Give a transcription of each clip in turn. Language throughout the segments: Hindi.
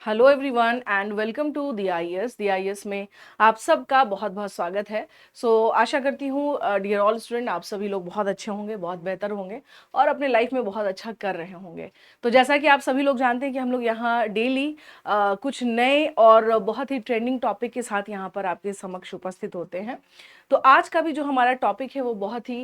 Hello everyone and welcome to the I S में आप सबका बहुत बहुत स्वागत है। आशा करती हूँ डियर ऑल स्टूडेंट, आप सभी लोग बहुत अच्छे होंगे, बहुत बेहतर होंगे और अपने लाइफ में बहुत अच्छा कर रहे होंगे। तो जैसा कि आप सभी लोग जानते हैं कि हम लोग यहाँ डेली कुछ नए और बहुत ही ट्रेंडिंग टॉपिक के साथ यहाँ पर आपके समक्ष उपस्थित होते हैं। तो आज का भी जो हमारा टॉपिक है वो बहुत ही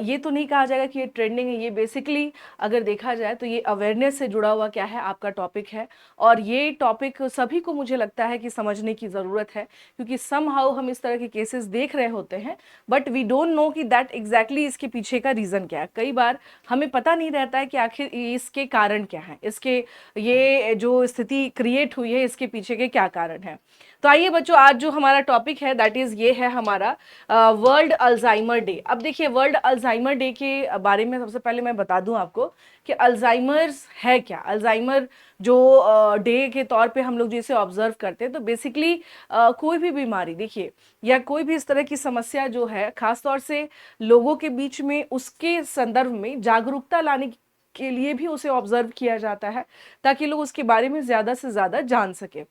ये तो नहीं कहा जाएगा कि ये ट्रेंडिंग है, ये बेसिकली अगर देखा जाए तो ये अवेयरनेस से जुड़ा हुआ क्या है आपका टॉपिक है। और ये टॉपिक सभी को मुझे लगता है कि समझने की ज़रूरत है, क्योंकि समहाउ हम इस तरह के केसेस देख रहे होते हैं बट वी डोंट नो कि दैट एग्जैक्टली इसके पीछे का रीज़न क्या है। कई बार हमें पता नहीं रहता है कि आखिर इसके कारण क्या है, इसके ये जो स्थिति क्रिएट हुई है इसके पीछे के क्या कारण है। तो आइए बच्चों, आज जो हमारा टॉपिक है दैट इज़ ये है हमारा वर्ल्ड अल्जाइमर डे। अब देखिए, वर्ल्ड अल्जाइमर डे के बारे में सबसे पहले मैं बता दूं आपको कि अल्जाइमर्स है क्या। अल्जाइमर जो डे के तौर पे हम लोग जिसे ऑब्जर्व करते हैं, तो बेसिकली कोई भी बीमारी देखिए या कोई भी इस तरह की समस्या जो है, खास तौर से लोगों के बीच में उसके संदर्भ में जागरूकता लाने के लिए भी उसे ऑब्जर्व किया जाता है, ताकि लोग उसके बारे में ज़्यादा से ज़्यादा जान सके।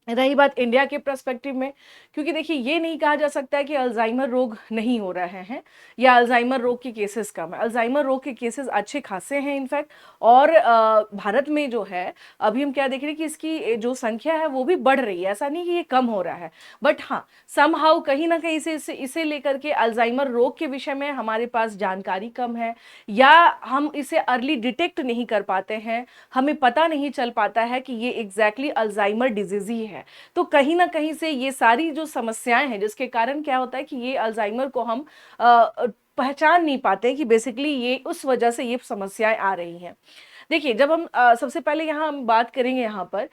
रही बात इंडिया के पर्सपेक्टिव में, क्योंकि देखिए ये नहीं कहा जा सकता है कि अल्जाइमर रोग नहीं हो रहे हैं या अल्जाइमर रोग के केसेस कम है। अल्जाइमर रोग के केसेस अच्छे खासे हैं इनफैक्ट। और भारत में जो है अभी हम क्या देख रहे हैं कि इसकी जो संख्या है वो भी बढ़ रही है, ऐसा नहीं कि ये कम हो रहा है। बट हाँ, समहाउ कहीं ना कहीं इसे लेकर के अल्जाइमर रोग के विषय में हमारे पास जानकारी कम है, या हम इसे अर्ली डिटेक्ट नहीं कर पाते हैं, हमें पता नहीं चल पाता है कि ये एग्जैक्टली अल्जाइमर डिजीज ही है। तो कहीं ना कहीं से ये सारी जो समस्याएं हैं, जिसके कारण क्या होता है कि ये अल्जाइमर को हम पहचान नहीं पाते कि बेसिकली ये उस वजह से ये समस्याएं आ रही हैं। देखिए, जब हम सबसे पहले यहाँ हम बात करेंगे यहाँ पर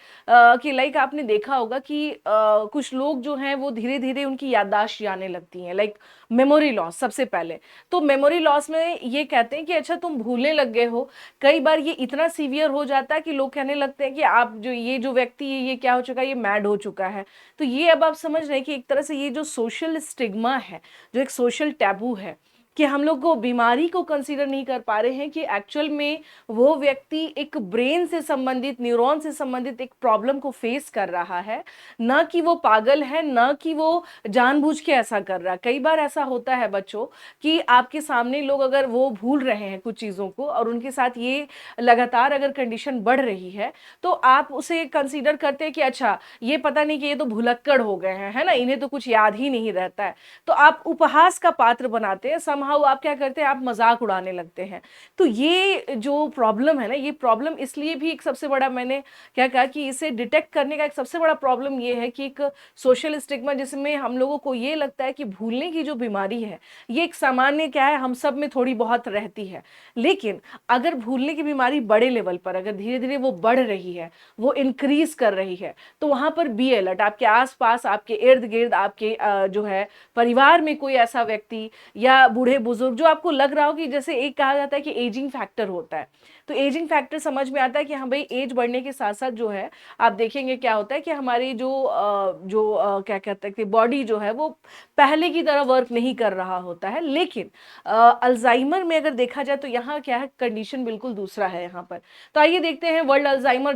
कि लाइक आपने देखा होगा कि कुछ लोग जो हैं वो धीरे धीरे उनकी याददाश्त जाने लगती हैं, लाइक मेमोरी लॉस सबसे पहले। तो मेमोरी लॉस में ये कहते हैं कि अच्छा तुम भूलने लग गए हो। कई बार ये इतना सीवियर हो जाता है कि लोग कहने लगते हैं कि आप जो ये जो व्यक्ति है ये क्या हो चुका है, ये मैड हो चुका है। तो ये अब आप समझ रहे हैं कि एक तरह से ये जो सोशल स्टिग्मा है, जो एक सोशल टैबू है, कि हम लोग को बीमारी को कंसीडर नहीं कर पा रहे हैं कि एक्चुअल में वो व्यक्ति एक ब्रेन से संबंधित, न्यूरॉन से संबंधित एक प्रॉब्लम को फेस कर रहा है, ना कि वो पागल है, ना कि वो जानबूझ के ऐसा कर रहा है। कई बार ऐसा होता है बच्चों कि आपके सामने लोग अगर वो भूल रहे हैं कुछ चीज़ों को और उनके साथ ये लगातार अगर कंडीशन बढ़ रही है, तो आप उसे कंसीडर करते हैं कि अच्छा ये पता नहीं कि ये तो भुलक्कड़ हो गए हैं, है ना, इन्हें तो कुछ याद ही नहीं रहता है। तो आप उपहास का पात्र बनाते हैं, समहाउ आप क्या करते हैं, आप मजाक उड़ाने लगते हैं। तो ये जो प्रॉब्लम है ना, ये प्रॉब्लम इसलिए भी एक सबसे बड़ा, मैंने क्या कहा कि इसे डिटेक्ट करने का एक सबसे बड़ा प्रॉब्लम ये है कि एक सोशल स्टिग्मा, जिसमें हम लोगों को ये लगता है कि भूलने की जो बीमारी है ये एक सामान्य क्या है, हम सब में थोड़ी बहुत रहती है। लेकिन अगर भूलने की बीमारी बड़े लेवल पर अगर धीरे धीरे वो बढ़ रही है, वो इंक्रीज कर रही है, तो वहां पर बी अलर्ट। आपके आसपास, आपके इर्द गिर्द, आपके जो है परिवार में कोई ऐसा व्यक्ति या बूढ़े बुजुर्ग जो आपको लग रहा हो कि, जैसे एक कहा जाता है कि एजिंग फैक्टर होता है, तो एजिंग फैक्टर समझ में आता है कि हाँ भाई, एज बढ़ने के साथ साथ जो है आप देखेंगे क्या होता है कि हमारी क्या कहते हैं कि बॉडी जो है वो पहले की तरह वर्क नहीं कर रहा होता है। लेकिन अल्जाइमर में अगर देखा जाए तो यहाँ क्या है, कंडीशन बिल्कुल दूसरा है यहाँ पर। तो आइए देखते हैं वर्ल्ड अल्जाइमर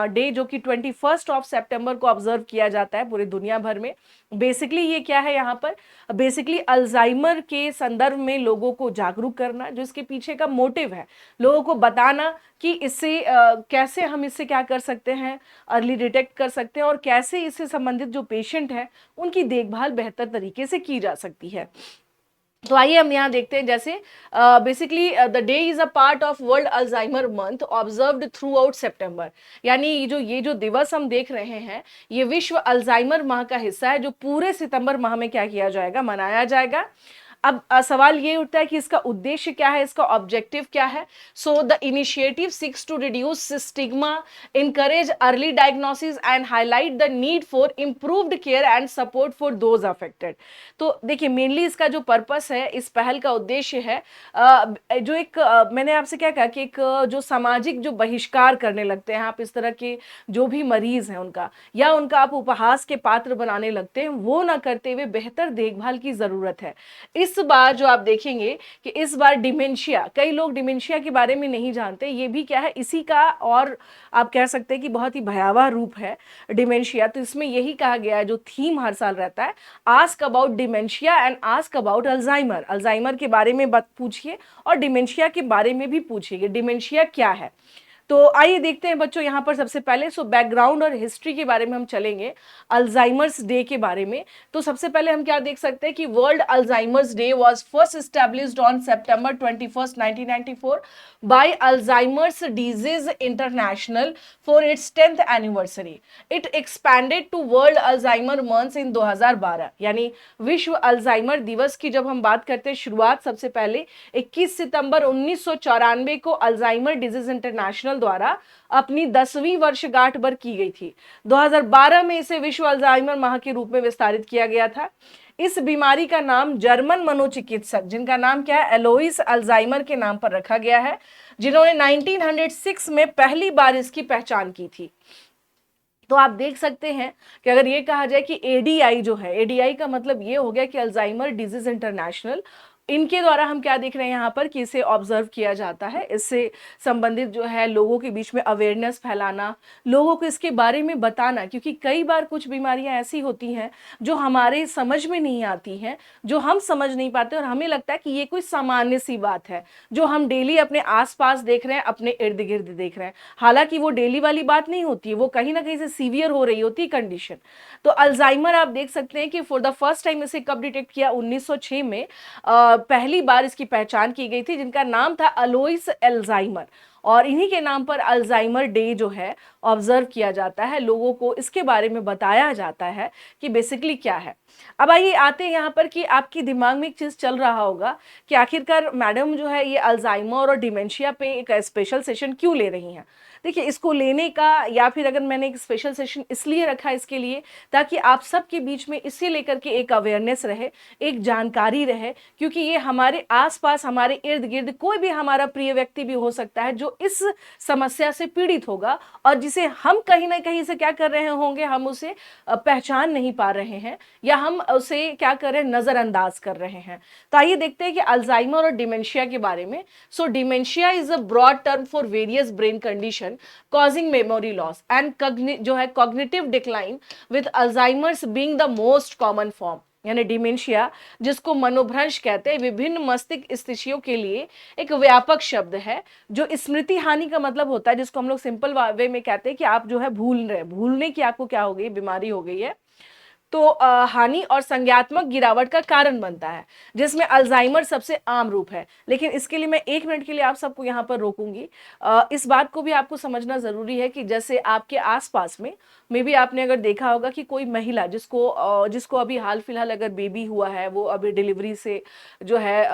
डे जो कि 21 सितंबर को ऑब्जर्व किया जाता है पूरी दुनिया भर में। बेसिकली ये क्या है यहाँ पर, बेसिकली अल्जाइमर के संदर्भ में लोगों को जागरूक करना, जो इसके पीछे का मोटिव है, लोगों को बताना कि इससे कैसे हम इससे क्या कर सकते हैं, अर्ली डिटेक्ट कर सकते हैं, और कैसे इससे संबंधित जो पेशेंट है उनकी देखभाल बेहतर तरीके से की जा सकती है। तो आइए हम यहाँ देखते हैं, जैसे basically the day is a part of world Alzheimer month observed through out September. यानी ये जो दिवस हम देख रहे हैं, ये विश्व अल्जाइमर माह का हिस्सा है, जो पूरे सितंबर माह में क्या किया जाएगा, मनाया जाएगा। अब सवाल ये उठता है कि इसका उद्देश्य क्या है, इसका ऑब्जेक्टिव क्या है। So the initiative seeks to reduce stigma, encourage early diagnosis and highlight the need for improved care and support for those affected. तो देखिए, मेनली इसका जो पर्पस है, इस पहल का उद्देश्य है जो एक मैंने आपसे क्या कहा कि एक जो सामाजिक जो बहिष्कार करने लगते हैं आप, इस तरह के जो भी मरीज हैं उनका, या उनका आप उपहास के पात्र बनाने लगते हैं, वो ना करते हुए बेहतर देखभाल की जरूरत है। इस इस बार जो आप देखेंगे कि इस बार डिमेंशिया, कई लोग डिमेंशिया के बारे में नहीं जानते, ये भी क्या है इसी का, और आप कह सकते हैं कि बहुत ही भयावह रूप है डिमेंशिया। तो इसमें यही कहा गया है, जो थीम हर साल रहता है, ask about dementia and ask about Alzheimer. Alzheimer के बारे में बात पूछिए और डिमेंशिया के बारे में भी पूछिए, डिमेंशिया क्या है। तो आइए देखते हैं बच्चों यहाँ पर सबसे पहले बैकग्राउंड और हिस्ट्री के बारे में हम चलेंगे, अल्जाइमर्स डे के बारे में। तो सबसे पहले हम क्या देख सकते हैं कि world Alzheimer's day was first established on September 21 1994 by Alzheimer's disease international for its 10th anniversary. It expanded to world Alzheimer month in 2012। यानी विश्व अल्जाइमर दिवस की जब हम बात करते हैं, शुरुआत सबसे पहले 21 सितंबर 1994 को अल्जाइमर डिजीज इंटरनेशनल द्वारा अपनी 10वीं वर्षगांठ पर की गई थी। 2012 में इसे विश्व अल्जाइमर माह के रूप में विस्तारित किया गया था। इस बीमारी का नाम जर्मन मनोचिकित्सक, जिनका नाम क्या है, एलोइस अल्जाइमर के नाम पर रखा गया है, जिन्होंने 1906 में पहली बार इसकी पहचान की थी। तो आप देख सकते हैं कि अगर ये कहा जाए कि एडीआई जो है, एडीआई का मतलब ये हो गया कि अल्जाइमर डिजीज इंटरनेशनल, इनके द्वारा हम क्या देख रहे हैं यहाँ पर कि इसे ऑब्जर्व किया जाता है। इससे संबंधित जो है लोगों के बीच में अवेयरनेस फैलाना, लोगों को इसके बारे में बताना, क्योंकि कई बार कुछ बीमारियां ऐसी होती हैं जो हमारे समझ में नहीं आती हैं, जो हम समझ नहीं पाते और हमें लगता है कि ये कोई सामान्य सी बात है जो हम डेली अपने आसपास देख रहे हैं, अपने इर्द गिर्द देख रहे हैं। हालांकि वो डेली वाली बात नहीं होती है, वो कहीं ना कहीं से सीवियर हो रही होती है कंडीशन। तो अल्जाइमर आप देख सकते हैं कि फॉर द फर्स्ट टाइम इसे कब डिटेक्ट किया, 1906 में पहली बार इसकी पहचान की गई थी, जिनका नाम था अलोइस अल्जाइमर, और इन्हीं के नाम पर अल्जाइमर डे जो है ऑब्जर्व किया जाता है, लोगों को इसके बारे में बताया जाता है कि बेसिकली क्या है। अब आइए आते हैं यहाँ पर कि आपके दिमाग में एक चीज चल रहा होगा कि आखिरकार मैडम जो है ये अल्जाइमर और डिमेंशिया पे एक स्पेशल सेशन क्यों ले रही हैं। देखिए, इसको लेने का, या फिर अगर मैंने एक स्पेशल सेशन इसलिए रखा इसके लिए ताकि आप सबके बीच में इसे लेकर के एक अवेयरनेस रहे, एक जानकारी रहे, क्योंकि ये हमारे आसपास, हमारे इर्द गिर्द कोई भी हमारा प्रिय व्यक्ति भी हो सकता है जो इस समस्या से पीड़ित होगा और जिसे हम कहीं ना कहीं से क्या कर रहे होंगे, हम उसे पहचान नहीं पा रहे हैं या हम उसे क्या कर रहे हैं, नजरअंदाज कर रहे हैं। तो आइए देखते हैं कि अल्जाइमर और डिमेंशिया के बारे में। So dementia is a broad term for various brain condition causing memory loss and जो है cognitive decline, with Alzheimer's being the most common form. यानी डिमेंशिया, जिसको मनोभ्रंश कहते हैं, विभिन्न मस्तिष्क स्थितियों के लिए एक व्यापक शब्द है जो स्मृति हानि का मतलब होता है, जिसको हम लोग सिंपल वे में कहते हैं कि आप जो है भूल रहे, भूलने की आपको क्या हो गई, बीमारी हो गई है। तो हानि और संज्ञात्मक गिरावट का कारण बनता है, जिसमें अल्जाइमर सबसे आम रूप है। लेकिन इसके लिए मैं 1 मिनट के लिए आप सबको यहाँ पर रोकूंगी। इस बात को भी आपको समझना जरूरी है कि जैसे आपके आसपास में मे भी आपने अगर देखा होगा कि कोई महिला जिसको अभी हाल फिलहाल अगर बेबी हुआ है, वो अभी डिलीवरी से जो है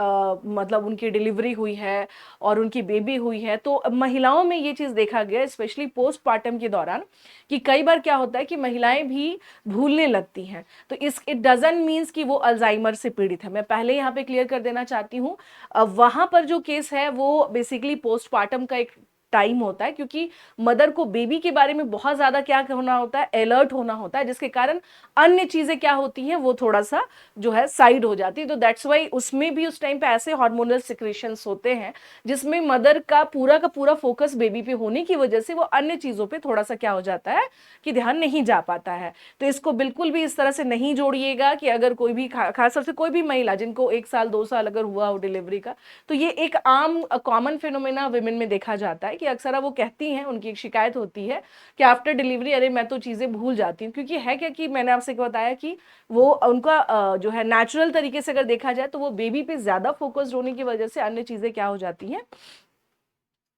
मतलब उनकी डिलीवरी हुई है और उनकी बेबी हुई है, तो महिलाओं में ये चीज़ देखा गया, स्पेशली पोस्टपार्टम के दौरान, कि कई बार क्या होता है कि महिलाएं भी भूलने लगती हैं। तो इट डजंट मीन्स कि वो अल्जाइमर से पीड़ित है। मैं पहले यहाँ पे क्लियर कर देना चाहती हूँ, वहां पर जो केस है वो बेसिकली पोस्टपार्टम का एक टाइम होता है, क्योंकि मदर को बेबी के बारे में बहुत ज्यादा क्या होना होता है, अलर्ट होना होता है, जिसके कारण अन्य चीजें क्या होती हैं, वो थोड़ा सा जो है साइड हो जाती है। तो दैट्स वाई उसमें भी उस टाइम पे ऐसे हार्मोनल सिक्रेशंस होते हैं जिसमें मदर का पूरा फोकस बेबी पे होने की वजह से वो अन्य चीजों पे थोड़ा सा क्या हो जाता है कि ध्यान नहीं जा पाता है। तो इसको बिल्कुल भी इस तरह से नहीं जोड़िएगा कि अगर कोई भी खासतौर से कोई भी महिला जिनको 1 साल 2 साल अगर हुआ हो डिलीवरी का, तो ये एक आम कॉमन फिनोमेना विमेन में देखा जाता है कि अक्सर वो कहती हैं, उनकी एक शिकायत होती है कि आफ्टर डिलीवरी अरे मैं तो चीज़ें भूल जाती हूँ। क्योंकि है क्या कि मैंने आपसे बताया कि वो उनका जो है नेचुरल तरीके से अगर देखा जाए तो वो बेबी पे ज़्यादा फोकस्ड होने की वजह से अन्य चीज़ें क्या हो जाती हैं।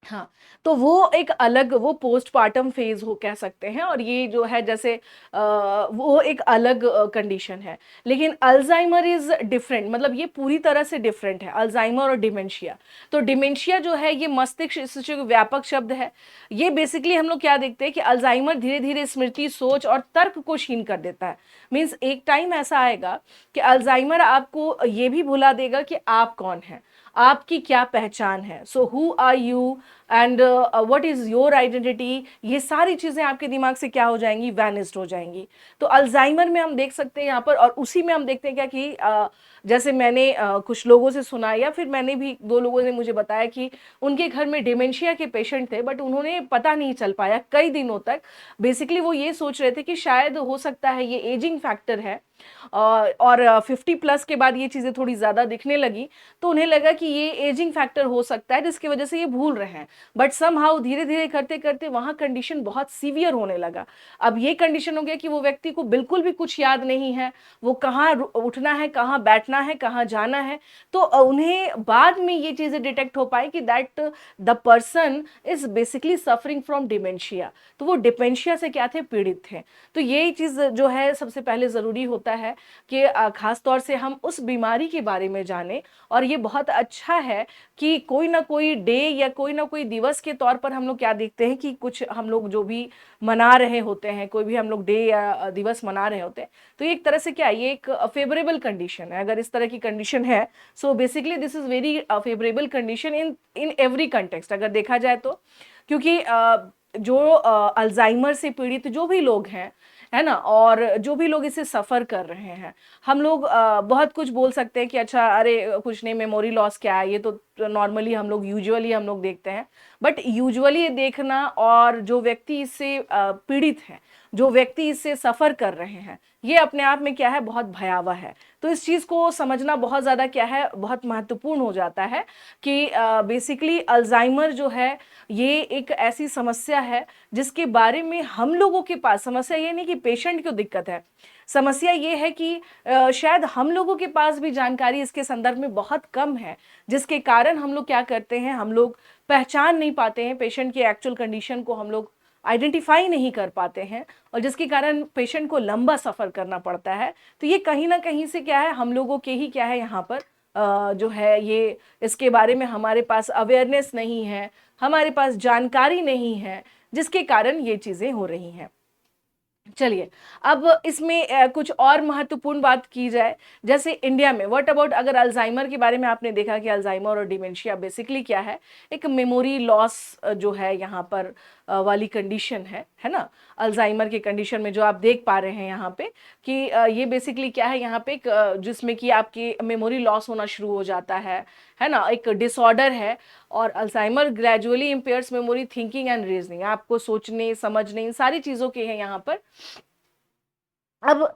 हाँ, तो वो एक अलग, वो पोस्टपार्टम फेज हो कह सकते हैं, और ये जो है जैसे वो एक अलग कंडीशन है। लेकिन अल्जाइमर इज डिफरेंट, मतलब ये पूरी तरह से डिफरेंट है, अल्जाइमर और डिमेंशिया। तो डिमेंशिया जो है ये मस्तिष्क स्थिति का व्यापक शब्द है। ये बेसिकली हम लोग क्या देखते हैं कि अल्जाइमर धीरे धीरे स्मृति, सोच और तर्क को क्षीण कर देता है। मीन्स एक टाइम ऐसा आएगा कि अल्जाइमर आपको ये भी भुला देगा कि आप कौन है, आपकी क्या पहचान है। So who are you, and what is your identity, ये सारी चीजें आपके दिमाग से क्या हो जाएंगी, वैनिस्ड हो जाएंगी। तो अल्जाइमर में हम देख सकते हैं यहाँ पर, और उसी में हम देखते हैं क्या कि जैसे मैंने कुछ लोगों से सुना, या फिर मैंने भी, दो लोगों ने मुझे बताया कि उनके घर में डिमेंशिया के पेशेंट थे, बट उन्होंने पता नहीं चल पाया कई दिनों तक। बेसिकली वो ये सोच रहे थे कि शायद हो सकता है ये एजिंग फैक्टर है, और 50+ के बाद ये चीज़ें थोड़ी ज़्यादा दिखने लगी, तो उन्हें लगा कि ये एजिंग फैक्टर हो सकता है जिसकी वजह से ये भूल रहे हैं। बट समहाउ धीरे धीरे करते करते वहाँ कंडीशन बहुत सीवियर होने लगा। अब ये कंडीशन हो गया कि वो व्यक्ति को बिल्कुल भी कुछ याद नहीं है, वो कहाँ उठना है, कहाँ बैठना है, कहाँ जाना है। तो उन्हें बाद में ये चीज़ें डिटेक्ट हो पाई कि that the person is basically suffering from dementia. तो वो डिमेंशिया से क्या थे, पीड़ित थे। तो यही चीज़ जो है सबसे पहले ज़रूरी होता है कि खास तौर से हम उस बीमारी के बारे में जानें। और ये बहुत अच्छा है कि कोई ना कोई डे या कोई ना कोई दिवस के तौर पर हम लोग क्या देखते हैं कि कुछ हम लोग जो भी मना रहे होते हैं, कोई भी हम लोग डे या दिवस मना रहे होते हैं, तो ये एक तरह से क्या है, ये एक फेवरेबल कंडीशन है। अगर इस तरह की कंडीशन है, so basically this is very favourable condition in in every context, अगर देखा जाए तो। क्योंकि जो अल्जाइमर से पीड़ित जो भी लोग हैं, है ना, और जो भी लोग इसे सफ़र कर रहे हैं, हम लोग बहुत कुछ बोल सकते हैं कि अच्छा अरे कुछ नहीं, मेमोरी लॉस क्या है, ये तो नॉर्मली हम लोग यूजुअली हम लोग देखते हैं। बट यूजुअली ये देखना और जो व्यक्ति इससे पीड़ित है, जो व्यक्ति इससे सफ़र कर रहे हैं, ये अपने आप में क्या है, बहुत भयावह है। तो इस चीज़ को समझना बहुत ज़्यादा क्या है, बहुत महत्वपूर्ण हो जाता है कि बेसिकली अल्जाइमर जो है ये एक ऐसी समस्या है जिसके बारे में हम लोगों के पास, समस्या ये नहीं कि पेशेंट को दिक्कत है, समस्या ये है कि शायद हम लोगों के पास भी जानकारी इसके संदर्भ में बहुत कम है, जिसके कारण हम लोग क्या करते हैं, हम लोग पहचान नहीं पाते हैं पेशेंट की एक्चुअल कंडीशन को, हम लोग आइडेंटिफाई नहीं कर पाते हैं, और जिसके कारण पेशेंट को लंबा सफ़र करना पड़ता है। तो ये कहीं ना कहीं से क्या है, हम लोगों के ही क्या है यहाँ पर जो है ये इसके बारे में हमारे पास अवेयरनेस नहीं है, हमारे पास जानकारी नहीं है, जिसके कारण ये चीज़ें हो रही हैं। चलिए, अब इसमें कुछ और महत्वपूर्ण बात की जाए, जैसे इंडिया में व्हाट अबाउट, अगर अल्जाइमर के बारे में आपने देखा कि अल्जाइमर और डिमेंशिया बेसिकली क्या है, एक मेमोरी लॉस जो है यहाँ पर वाली कंडीशन है ना। अल्जाइमर के कंडीशन में जो आप देख पा रहे हैं यहाँ पे कि ये बेसिकली क्या है, यहाँ पे एक जिसमें कि आपकी मेमोरी लॉस होना शुरू हो जाता है ना, एक डिसऑर्डर है। और Alzheimer gradually impairs memory, thinking and reasoning, आपको सोचने समझने इन सारी चीज़ों के हैं यहाँ पर। अब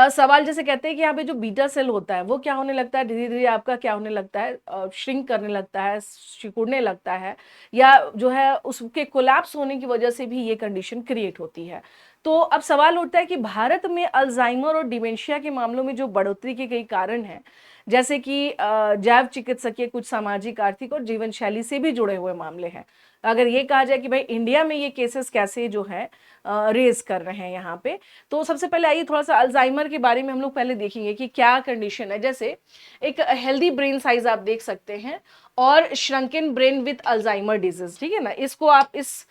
सवाल जैसे कहते हैं कि यहाँ पे जो बीटा सेल होता है वो क्या होने लगता है, धीरे धीरे आपका क्या होने लगता है, श्रिंक करने लगता है, सिकुड़ने लगता है, या जो है उसके कोलैप्स होने की वजह से भी ये कंडीशन क्रिएट होती है। तो अब सवाल उठता है कि भारत में अल्जाइमर और डिमेंशिया के मामलों में जो बढ़ोतरी के कई कारण हैं, जैसे कि जैव चिकित्सकीय, कुछ सामाजिक, आर्थिक और जीवन शैली से भी जुड़े हुए मामले हैं। अगर ये कहा जाए कि भाई इंडिया में ये केसेस कैसे जो है रेज कर रहे हैं यहाँ पे, तो सबसे पहले आइए थोड़ा सा अल्जाइमर के बारे में हम लोग पहले देखेंगे कि क्या कंडीशन है। जैसे एक हेल्दी ब्रेन साइज आप देख सकते हैं, और श्रंकन ब्रेन विथ अल्जाइमर डिजीज, ठीक है ना। इसको आप इस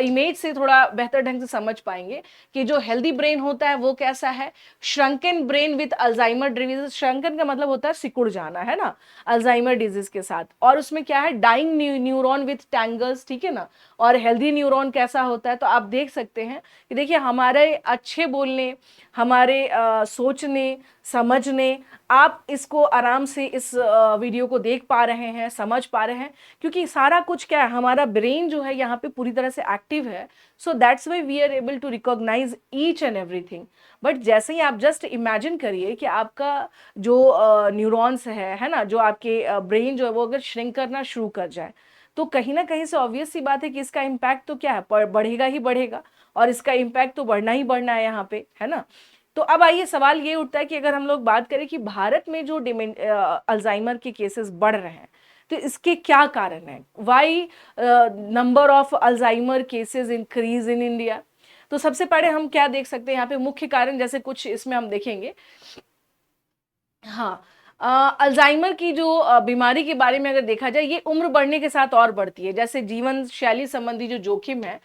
इमेज से थोड़ा बेहतर ढंग से समझ पाएंगे कि जो हेल्दी ब्रेन होता है वो कैसा है, श्रंकन ब्रेन विथ अल्जाइमर डिजीज, श्रंकन का मतलब होता है सिकुड़ जाना, है ना, अल्जाइमर डिजीज के साथ। और उसमें क्या है, डाइंग न्यूरॉन विथ टैंगल्स, ठीक है ना। और हेल्दी न्यूरॉन कैसा होता है, तो आप देख सकते हैं कि देखिए हमारे अच्छे बोलने, हमारे सोचने समझने, आप इसको आराम से इस वीडियो को देख पा रहे हैं, समझ पा रहे हैं, क्योंकि सारा कुछ क्या है, हमारा ब्रेन जो है यहाँ पे पूरी तरह से एक्टिव है। So that's why we are able to recognise each and everything. But जैसे ही आप जस्ट इमेजिन करिए कि आपका जो न्यूरॉन्स है ना, जो आपके ब्रेन जो है वो अगर श्रिंक करना शुरू कर जाए, तो कहीं ना कहीं से ऑब्वियस सी बात है कि इसका इम्पैक्ट तो क्या है, बढ़ेगा ही बढ़ेगा, और इसका इम्पैक्ट तो बढ़ना ही बढ़ना है यहाँ पे, है ना। तो अब आइए सवाल ये उठता है कि अगर हम लोग बात करें कि भारत में जो अल्जाइमर के केसेस बढ़ रहे हैं, तो इसके क्या कारण है, why number of Alzheimer cases increase in India. तो सबसे पहले हम क्या देख सकते हैं यहाँ पे मुख्य कारण, जैसे कुछ इसमें हम देखेंगे। हाँ, अल्जाइमर की जो बीमारी के बारे में अगर देखा जाए, ये उम्र बढ़ने के साथ और बढ़ती है। जैसे जीवन शैली संबंधी जो जोखिम है,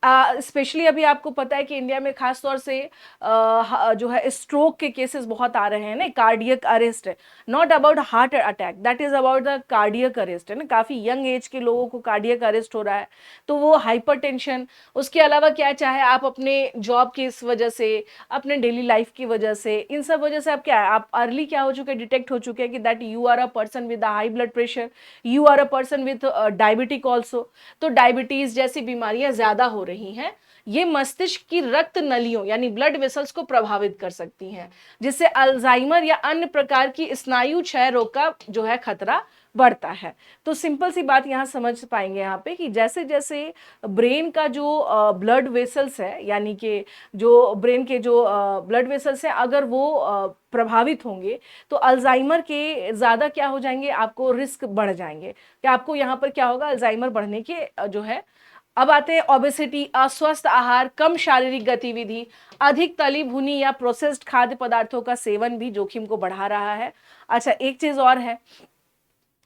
स्पेशली अभी आपको पता है कि इंडिया में खास तौर से जो है स्ट्रोक के केसेस बहुत आ रहे हैं ना, कार्डियक अरेस्ट है, not about heart attack, that is about the cardiac arrest है ना, काफी यंग एज के लोगों को कार्डियक अरेस्ट हो रहा है। तो वो हाइपरटेंशन, उसके अलावा क्या, चाहे आप अपने जॉब की इस वजह से, अपने डेली लाइफ की वजह से, इन सब वजह से आप क्या है, आप अर्ली क्या हो चुके हैं, डिटेक्ट हो चुके हैं कि that you are a person with high blood pressure, you are a person with diabetic also. तो डायबिटीज जैसी बीमारियां ज्यादा हो रही हैं, ये मस्तिष्क की रक्त नलियों यानी ब्लड वेसल्स को प्रभावित कर सकती हैं, जिससे अल्जाइमर या अन्य प्रकार की स्नायु क्षय रोग का जो है खतरा बढ़ता है। तो सिंपल सी बात यहाँ समझ पाएंगे यहाँ पे कि जैसे जैसे ब्रेन का जो ब्लड वेसल्स है, यानी कि जो ब्रेन के जो ब्लड वेसल्स हैं, अगर वो प्रभावित होंगे तो अल्जाइमर के ज़्यादा क्या हो जाएंगे, आपको रिस्क बढ़ जाएंगे कि आपको यहाँ पर क्या होगा, अल्जाइमर बढ़ने के जो है। अब आते हैं ओबेसिटी, अस्वस्थ आहार, कम शारीरिक गतिविधि, अधिक तली भुनी या प्रोसेस्ड खाद्य पदार्थों का सेवन भी जोखिम को बढ़ा रहा है। अच्छा, एक चीज और है,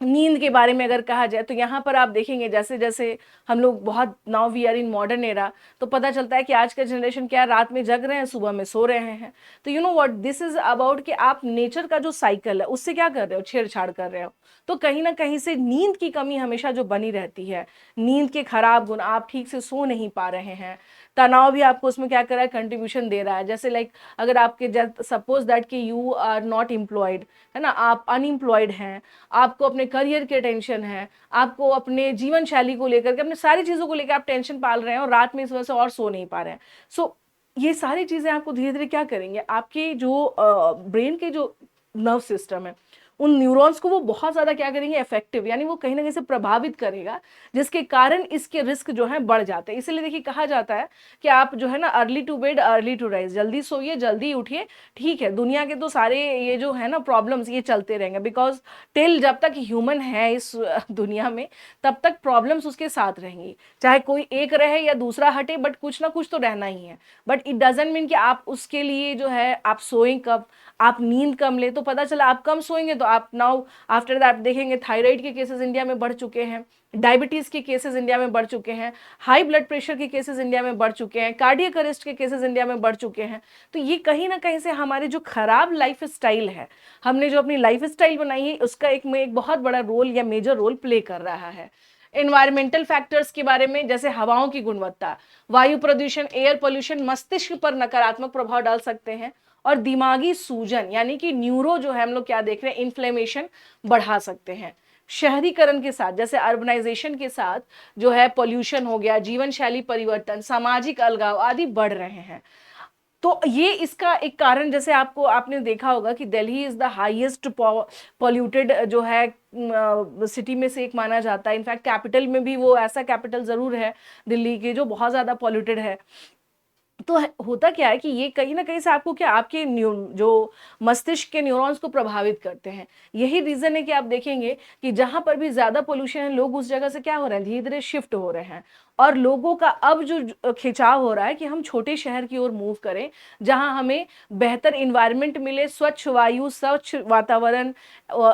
नींद के बारे में अगर कहा जाए तो यहाँ पर आप देखेंगे जैसे जैसे हम लोग बहुत, now we are in modern era, तो पता चलता है कि आज का जनरेशन क्या है, रात में जग रहे हैं, सुबह में सो रहे हैं। तो you know what this is about कि आप नेचर का जो साइकिल है उससे क्या कर रहे हो, छेड़छाड़ कर रहे हो। तो कहीं ना कहीं से नींद की कमी हमेशा जो बनी रहती है, नींद के खराब गुण, आप ठीक से सो नहीं पा रहे हैं, तनाव भी आपको उसमें क्या कर रहा है, कंट्रीब्यूशन दे रहा है। जैसे लाइक अगर आपके सपोज दैट कि यू आर नॉट एम्प्लॉयड, है ना, आप अनएम्प्लॉयड हैं, आपको अपने करियर के टेंशन है, आपको अपने जीवन शैली को लेकर के, अपने सारी चीज़ों को लेकर आप टेंशन पाल रहे हैं और रात में इस वजह से और सो नहीं पा रहे हैं। सो ये सारी चीज़ें आपको धीरे धीरे क्या करेंगे, आपके जो ब्रेन के जो नर्व सिस्टम है, उन न्यूरॉन्स को वो बहुत ज़्यादा क्या करेंगे, इफेक्टिव, यानी वो कहीं ना कहीं से प्रभावित करेगा, जिसके कारण इसके रिस्क जो है बढ़ जाते हैं। इसलिए देखिए कहा जाता है कि आप जो है ना, early to bed early to rise, जल्दी सोइए जल्दी उठिए। ठीक है, दुनिया के तो सारे ये जो है ना प्रॉब्लम्स ये चलते रहेंगे, बिकॉज टिल जब तक ह्यूमन है इस दुनिया में, तब तक प्रॉब्लम्स उसके साथ रहेंगी, चाहे कोई एक रहे या दूसरा हटे, बट कुछ ना कुछ तो रहना ही है। बट इट डजेंट मीन कि आप उसके लिए जो है आप सोएं कब, आप नींद कम ले, तो पता चला आप कम सोएंगे तो आप नाउ आफ्टर दैट देखेंगे थायराइड के केसेस इंडिया में बढ़ चुके हैं, डायबिटीज के केसेस इंडिया में बढ़ चुके हैं, हाई ब्लड प्रेशर के केसेस इंडिया में बढ़ चुके हैं, कार्डियक अरेस्ट के केसेस इंडिया में बढ़ चुके हैं। तो ये कहीं ना कहीं से हमारे जो खराब लाइफ स्टाइल है, हमने जो अपनी लाइफ स्टाइल बनाई है, उसका एक बहुत बड़ा रोल या मेजर रोल प्ले कर रहा है। एनवायरमेंटल फैक्टर्स के बारे में, जैसे हवाओं की गुणवत्ता, वायु प्रदूषण, एयर पोल्यूशन मस्तिष्क पर नकारात्मक प्रभाव डाल सकते हैं, और दिमागी सूजन यानी कि न्यूरो जो है हम लोग क्या देख रहे हैं, इन्फ्लेमेशन बढ़ा सकते हैं। शहरीकरण के साथ, जैसे अर्बनाइजेशन के साथ जो है पोल्यूशन हो गया, जीवन शैली परिवर्तन, सामाजिक अलगाव आदि बढ़ रहे हैं। तो ये इसका एक कारण, जैसे आपने देखा होगा कि Delhi is the highest polluted जो है सिटी में से एक माना जाता है। इनफैक्ट कैपिटल में भी वो ऐसा कैपिटल जरूर है दिल्ली के जो बहुत ज्यादा पॉल्यूटेड है। तो होता क्या है कि ये कहीं ना कहीं से आपको क्या, आपके जो मस्तिष्क के न्यूरॉन्स को प्रभावित करते हैं। यही रीजन है कि आप देखेंगे कि जहां पर भी ज्यादा पोल्यूशन है, लोग उस जगह से क्या हो रहे हैं, धीरे धीरे शिफ्ट हो रहे हैं। और लोगों का अब जो खिंचाव हो रहा है कि हम छोटे शहर की ओर मूव करें, जहां हमें बेहतर इन्वायरमेंट मिले, स्वच्छ वायु, स्वच्छ वातावरण,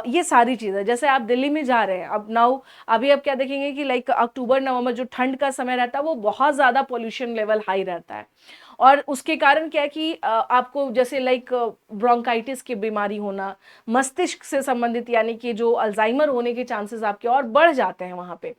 ये सारी चीजें। जैसे आप दिल्ली में जा रहे हैं अब नाउ, अभी आप क्या देखेंगे कि लाइक अक्टूबर नवंबर जो ठंड का समय रहता है, वो बहुत ज्यादा पोल्यूशन लेवल हाई रहता है। और उसके कारण क्या है कि आपको जैसे लाइक ब्रोंकाइटिस की बीमारी होना, मस्तिष्क से संबंधित यानी कि जो अल्जाइमर होने के चांसेस आपके और बढ़ जाते हैं वहां पे।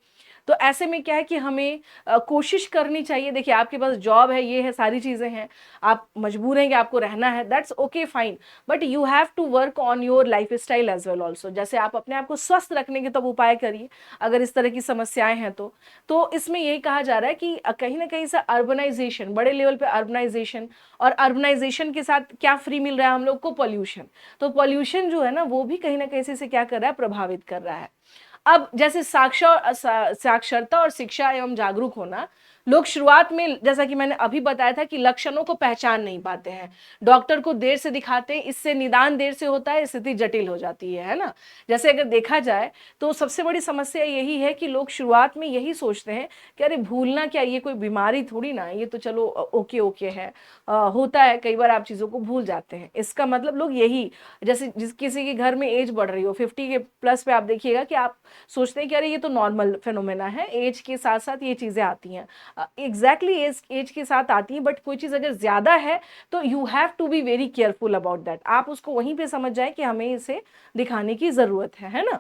तो ऐसे में क्या है कि हमें कोशिश करनी चाहिए। देखिए आपके पास जॉब है, ये है, सारी चीजें हैं, आप मजबूर हैं कि आपको रहना है, that's okay fine, but you have to work on your lifestyle as well also. जैसे आप अपने आप को स्वस्थ रखने के तब उपाय करिए अगर इस तरह की समस्याएं हैं तो इसमें यही कहा जा रहा है कि कहीं ना कहीं से अर्बनाइजेशन, बड़े लेवल पे अर्बनाइजेशन, और अर्बनाइजेशन के साथ क्या फ्री मिल रहा है हम लोग को, पॉल्यूशन। तो पॉल्यूशन जो है ना, वो भी कहीं ना कहीं से क्या कर रहा है, प्रभावित कर रहा है। अब जैसे साक्षरता और शिक्षा एवं जागरूक होना, लोग शुरुआत में, जैसा कि मैंने अभी बताया था, कि लक्षणों को पहचान नहीं पाते हैं, डॉक्टर को देर से दिखाते हैं, इससे निदान देर से होता है, स्थिति जटिल हो जाती है ना। जैसे अगर देखा जाए तो सबसे बड़ी समस्या यही है कि लोग शुरुआत में यही सोचते हैं कि अरे भूलना क्या, ये कोई बीमारी थोड़ी ना है, ये तो चलो ओके ओके है, होता है, कई बार आप चीज़ों को भूल जाते हैं। इसका मतलब लोग यही, जैसे जिस किसी के घर में एज बढ़ रही हो 50 के प्लस पे, आप देखिएगा कि आप सोचते हैं कि अरे ये तो नॉर्मल फिनोमेना है, एज के साथ साथ ये चीज़ें आती हैं। एग्जैक्टली एज के साथ आती हैं, बट कोई चीज़ अगर ज़्यादा है तो you have to be very careful about that. आप उसको वहीं पे समझ जाए कि हमें इसे दिखाने की ज़रूरत है ना।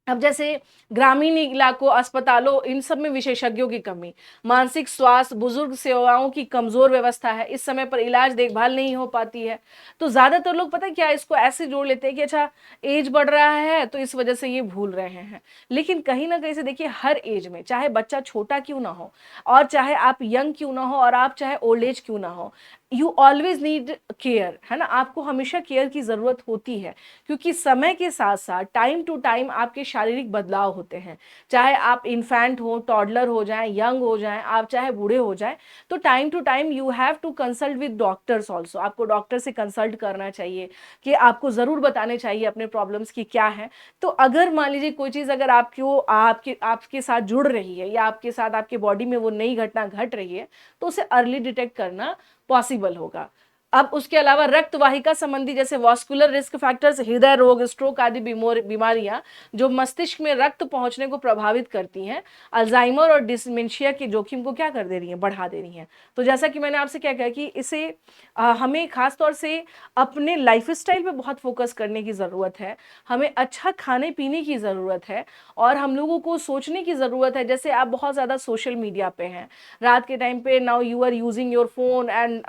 अब जैसे ग्रामीण इलाकों, अस्पतालों, इन सब में विशेषज्ञों की कमी, मानसिक स्वास्थ्य, बुजुर्ग सेवाओं की कमजोर व्यवस्था है, इस समय पर इलाज देखभाल नहीं हो पाती है। तो ज्यादातर लोग पता है क्या, इसको ऐसे जोड़ लेते हैं कि अच्छा एज बढ़ रहा है तो इस वजह से ये भूल रहे हैं। लेकिन कहीं ना कहीं से देखिए, हर एज में, चाहे बच्चा छोटा क्यों ना हो, और चाहे आप यंग क्यों ना हो, और आप चाहे ओल्ड एज क्यों ना हो, यू ऑलवेज नीड केयर, है ना। आपको हमेशा केयर की जरूरत होती है, क्योंकि समय के साथ साथ टाइम टू टाइम आपके शारीरिक बदलाव होते हैं। चाहे आप इन्फेंट हो, टॉडलर हो जाएं, यंग हो जाएं, आप चाहे बूढ़े हो जाएं, तो time to time you have to consult with doctors also. आपको डॉक्टर से कंसल्ट करना चाहिए, कि आपको ज़रूर बताने चाहिए अपने प्रॉब्लम्स की क्या है। तो अगर मान लीजिए कोई चीज़ अगर आपको आपके आपके साथ जुड़ रही है, या आपके साथ आपके बॉडी में वो नई घटना घट रही है, तो उसे अर्ली डिटेक्ट करना पॉसिबल होगा। अब उसके अलावा रक्त वाहिका संबंधी जैसे वास्कुलर रिस्क फैक्टर्स, हृदय रोग, स्ट्रोक आदि बीमारियां जो मस्तिष्क में रक्त पहुंचने को प्रभावित करती हैं, अल्जाइमर और डिमेंशिया के जोखिम को क्या कर दे रही हैं, बढ़ा दे रही हैं। तो जैसा कि मैंने आपसे क्या कहा कि इसे हमें खास तौर से अपने लाइफस्टाइल पे बहुत फोकस करने की ज़रूरत है। हमें अच्छा खाने पीने की ज़रूरत है, और हम लोगों को सोचने की ज़रूरत है। जैसे आप बहुत ज़्यादा सोशल मीडिया पे हैं रात के टाइम पे, now you are using your phone and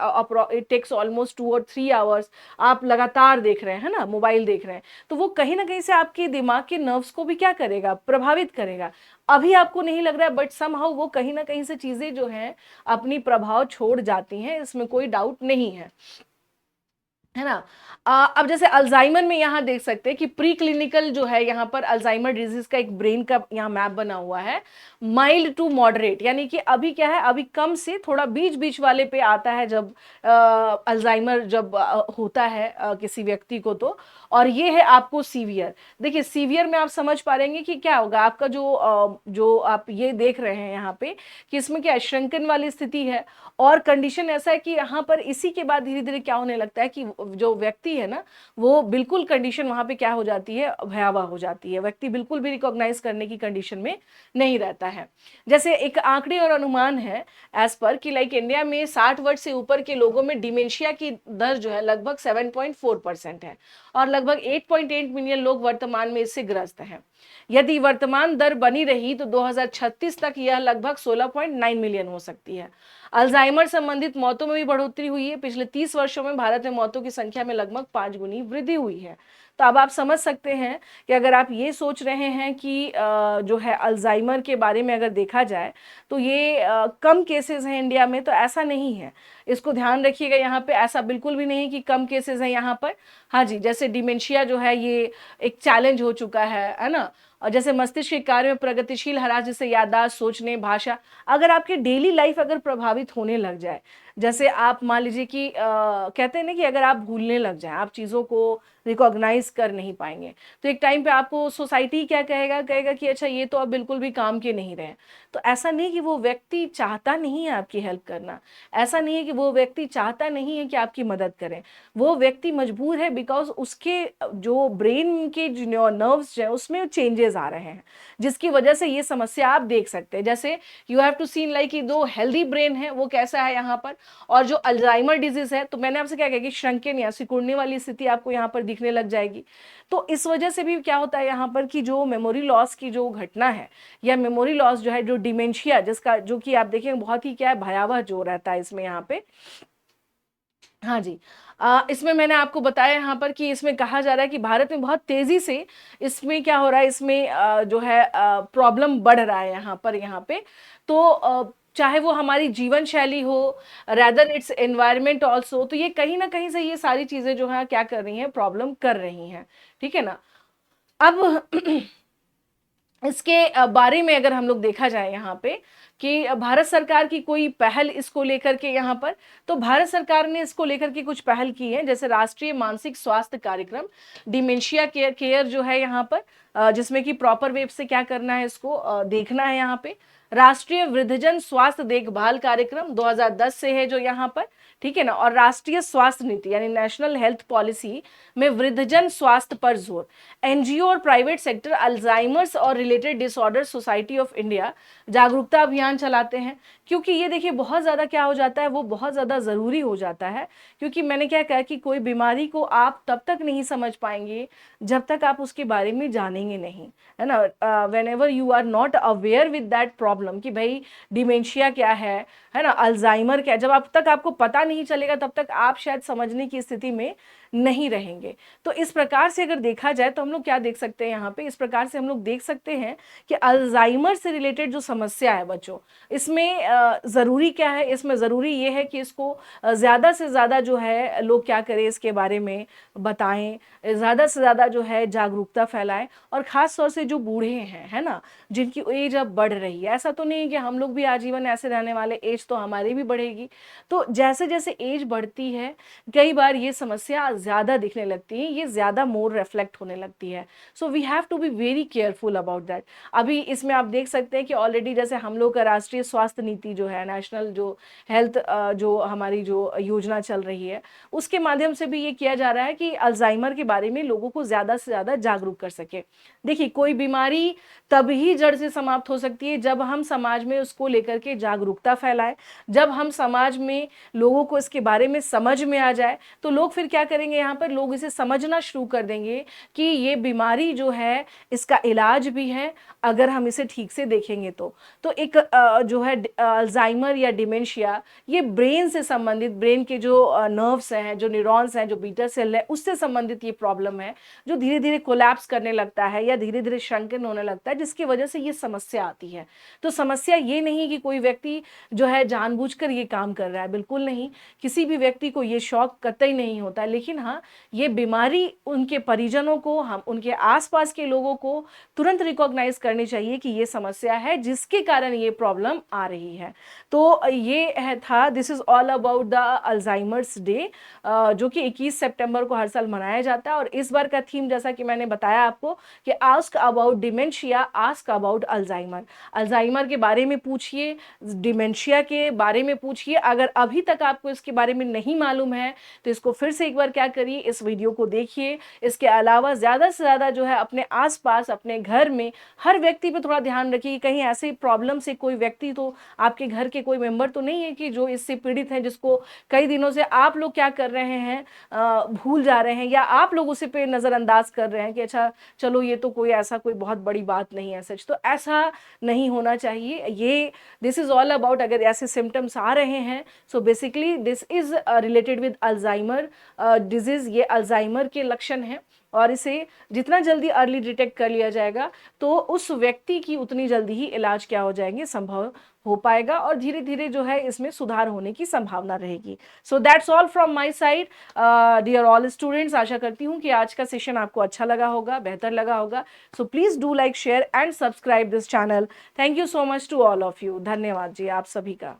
it takes almost 2 और 3 आवर्स, आप लगातार देख रहे हैं ना, मोबाइल देख रहे हैं, तो वो कहीं ना कहीं से आपके दिमाग के नर्व्स को भी क्या करेगा, प्रभावित करेगा। अभी आपको नहीं लग रहा है, बट समहाउ वो कहीं ना कहीं से चीजें जो हैं अपनी प्रभाव छोड़ जाती हैं, इसमें कोई डाउट नहीं है ना। अब जैसे अल्जाइमर में यहाँ देख सकते हैं कि प्री क्लिनिकल जो है, यहाँ पर अल्जाइमर डिजीज का एक ब्रेन का यहाँ मैप बना हुआ है, माइल्ड टू मॉडरेट, यानी कि अभी क्या है, अभी कम से थोड़ा बीच बीच वाले पे आता है जब अल्जाइमर जब होता है किसी व्यक्ति को तो। और ये है आपको सीवियर। देखिए सीवियर में आप समझ पा रहे हैं कि क्या होगा आपका जो आप ये देख रहे हैं यहाँ पे, कि इसमें क्या श्रंकन वाली स्थिति है, और कंडीशन ऐसा है कि यहाँ पर इसी के बाद धीरे धीरे क्या होने लगता है कि जो व्यक्ति है ना, वो बिल्कुल कंडीशन वहां पे क्या हो जाती है, भयावह हो जाती है। व्यक्ति बिल्कुल भी रिकॉग्नाइज करने की कंडीशन में नहीं रहता है। जैसे एक आंकड़े और अनुमान है एज पर कि लाइक इंडिया में 60 वर्ष से ऊपर के लोगों में डिमेंशिया की दर जो है लगभग 7.4% है, और लगभग 8.8 मिलियन लोग वर्तमान में इससे ग्रस्त हैं। यदि वर्तमान दर बनी रही तो 2036 तक यह लगभग 16.9 मिलियन हो सकती है। अल्जाइमर संबंधित मौतों में भी बढ़ोतरी हुई है। पिछले 30 वर्षों में भारत में मौतों की संख्या में लगभग 5 गुनी वृद्धि हुई है। तो अब आप समझ सकते हैं कि अगर आप ये सोच रहे हैं कि जो है अल्जाइमर के बारे में अगर देखा जाए तो ये कम केसेस हैं इंडिया में, तो ऐसा नहीं है। इसको ध्यान रखिएगा, यहाँ पे ऐसा बिल्कुल भी नहीं कि कम केसेस हैं यहाँ पर। हाँ जी, जैसे डिमेंशिया जो है ये एक चैलेंज हो चुका है ना। और जैसे मस्तिष्क के कार्य में प्रगतिशील हरास, जैसे याददाश्त, सोचने, भाषा, अगर आपकी डेली लाइफ अगर प्रभावित होने लग जाए, जैसे आप मान लीजिए कि कहते हैं ना कि अगर आप भूलने लग जाएं, आप चीज़ों को रिकॉग्नाइज कर नहीं पाएंगे, तो एक टाइम पे आपको सोसाइटी क्या कहेगा कि अच्छा ये तो अब बिल्कुल भी काम के नहीं रहे। तो ऐसा नहीं कि वो व्यक्ति चाहता नहीं है आपकी हेल्प करना, ऐसा नहीं है कि वो व्यक्ति चाहता नहीं है कि आपकी मदद करें, वो व्यक्ति मजबूर है बिकॉज उसके जो ब्रेन के जो नर्व्स हैं उसमें चेंजेस आ रहे हैं, जिसकी वजह से ये समस्या आप देख सकते हैं। जैसे you have to seen like कि दो हेल्दी ब्रेन है वो कैसा है यहाँ पर, और जो अल्जाइमर डिजीज है, तो मैंने आपसे क्या कहा कि श्रंकन या सिकुड़ने वाली स्थिति आपको यहाँ पर दिखने लग जाएगी। तो इस वजह से भी क्या होता है यहाँ पर कि जो मेमोरी लॉस की जो घटना है, या मेमोरी लॉस जो है, जो डिमेंशिया जिसका जो कि आप देखेंगे बहुत ही क्या है भयावह जो रहता है इसमें यहाँ पे। हाँ जी, इसमें मैंने आपको बताया यहाँ पर कि इसमें कहा जा रहा है कि भारत में बहुत तेजी से इसमें क्या हो रहा है, इसमें जो है प्रॉब्लम बढ़ रहा है यहाँ पे। तो चाहे वो हमारी जीवन शैली हो, रैदर इट्स एनवायरनमेंट ऑल्सो, तो ये कहीं ना कहीं से ये सारी चीजें जो है क्या कर रही हैं, प्रॉब्लम कर रही हैं। ठीक है ना। अब इसके बारे में अगर हम लोग देखा जाए यहाँ पे कि भारत सरकार की कोई पहल इसको लेकर के यहाँ पर, तो भारत सरकार ने इसको लेकर के कुछ पहल की है, जैसे राष्ट्रीय मानसिक स्वास्थ्य कार्यक्रम, डिमेंशिया केयर जो है यहाँ पर, जिसमें कि प्रॉपर वेब से क्या करना है, इसको देखना है यहाँ पे। राष्ट्रीय वृद्धजन स्वास्थ्य देखभाल कार्यक्रम 2010 से है जो यहाँ पर, ठीक है ना। और राष्ट्रीय स्वास्थ्य नीति यानी नेशनल हेल्थ पॉलिसी में वृद्धजन स्वास्थ्य पर जोर। एनजीओ और प्राइवेट सेक्टर अल्जाइमर्स और related disorder society of India जागरूकता अभियान चलाते हैं, क्योंकि ये देखिए बहुत ज़्यादा क्या हो जाता है, वो बहुत ज़्यादा ज़रूरी हो जाता है। क्योंकि मैंने क्या कहा कि कोई बीमारी को आप तब तक नहीं समझ पाएंगे जब तक आप उसके बारे में जानेंगे नहीं, है ना। Whenever you are not aware with that problem कि भाई डिमेंशिया क्या है ना, अल्जाइमर क्या है, जब आप तक आपको पता नहीं चलेगा तब तक आप शायद समझने की स्थिति में नहीं रहेंगे। तो इस प्रकार से अगर देखा जाए तो हम लोग क्या देख सकते हैं यहाँ पे, इस प्रकार से हम लोग देख सकते हैं कि अल्जाइमर से रिलेटेड जो समस्या है बच्चों, इसमें ज़रूरी क्या है, इसमें ज़रूरी ये है कि इसको ज़्यादा से ज़्यादा जो है लोग क्या करें, इसके बारे में बताएं, ज़्यादा से ज़्यादा जो है जागरूकता फैलाएं। और ख़ास तौर से जो बूढ़े हैं, है ना, जिनकी एज अब बढ़ रही है, ऐसा तो नहीं है कि हम लोग भी आजीवन ऐसे रहने वाले, एज तो हमारी भी बढ़ेगी। तो जैसे जैसे एज बढ़ती है कई बार ये समस्या ज़्यादा दिखने लगती है, ये ज़्यादा मोर रिफ्लेक्ट होने लगती है। So we have to be very careful about that. अभी इसमें आप देख सकते हैं कि ऑलरेडी जैसे हम लोग का राष्ट्रीय स्वास्थ्य नीति जो है, नेशनल जो हेल्थ जो हमारी जो योजना चल रही है, उसके माध्यम से भी ये किया जा रहा है कि अल्जाइमर के बारे में लोगों को ज़्यादा से ज़्यादा जागरूक कर सके। देखिए कोई बीमारी तभी जड़ से समाप्त हो सकती है जब हम समाज में उसको लेकर के जागरूकता फैलाएं, जब हम समाज में लोगों को इसके बारे में समझ में आ जाए, तो लोग फिर क्या करेंगे, यहाँ पर लोग इसे समझना शुरू कर देंगे कि ये बीमारी जो है इसका इलाज भी है अगर हम इसे ठीक से देखेंगे तो एक जो है अल्जाइमर या डिमेंशिया, ये ब्रेन से संबंधित, ब्रेन के जो नर्व्स हैं, जो न्यूरॉन्स हैं, जो बीटा सेल है, उससे संबंधित ये प्रॉब्लम है जो धीरे धीरे कोलैप्स करने लगता है या धीरे धीरे श्रंकन होने लगता है, जिसकी वजह से ये समस्या आती है। तो समस्या ये नहीं कि कोई व्यक्ति जो है जानबूझकर ये काम कर रहा है, बिल्कुल नहीं, किसी भी व्यक्ति को ये शौक कतई नहीं होता, लेकिन हाँ ये बीमारी उनके परिजनों को, हम उनके आसपास के लोगों को तुरंत रिकॉग्नाइज करनी चाहिए कि ये समस्या है जिसके कारण ये प्रॉब्लम आ रही है। तो ये है था, this is all about the Alzheimer's day, जो कि 21 सितंबर को हर साल मनाया जाता है। और इस बार का थीम जैसा कि मैंने बताया आपको कि ask about dementia, ask about Alzheimer. Alzheimer के बारे में पूछिए, डिमेंशिया के बारे में पूछिए। अगर अभी तक आपको इसके बारे में नहीं मालूम है तो इसको फिर से एक बार क्या करिए, इस वीडियो को देखिए। इसके अलावा ज़्यादा से ज़्यादा जो है अपने आसपास, अपने घर में हर व्यक्ति पे थोड़ा ध्यान रखिए, कहीं ऐसे प्रॉब्लम से कोई व्यक्ति तो आपके घर के कोई मेंबर तो नहीं है कि जो इससे पीड़ित है, जिसको कई दिनों से आप लोग क्या कर रहे हैं, भूल जा रहे हैं या आप लोग उसे पे नज़रअंदाज कर रहे हैं कि अच्छा चलो ये तो कोई ऐसा कोई बहुत बड़ी बात नहीं है। सच तो ऐसा नहीं होना चाहिए। ये दिस इज ऑल अबाउट, अगर ऐसे सिम्टम्स आ रहे हैं, so basically this is related with Alzheimer disease. ये अल्जाइमर के लक्षण हैं और इसे जितना जल्दी अर्ली डिटेक्ट कर लिया जाएगा तो उस व्यक्ति की उतनी जल्दी ही इलाज क्या हो जाएंगे, संभव हो पाएगा और धीरे धीरे जो है इसमें सुधार होने की संभावना रहेगी। So that's all from my side dear all students. आशा करती हूँ कि आज का सेशन आपको अच्छा लगा होगा, बेहतर लगा होगा। So please do like, share and subscribe this channel. Thank you so much to all of you. धन्यवाद जी आप सभी का।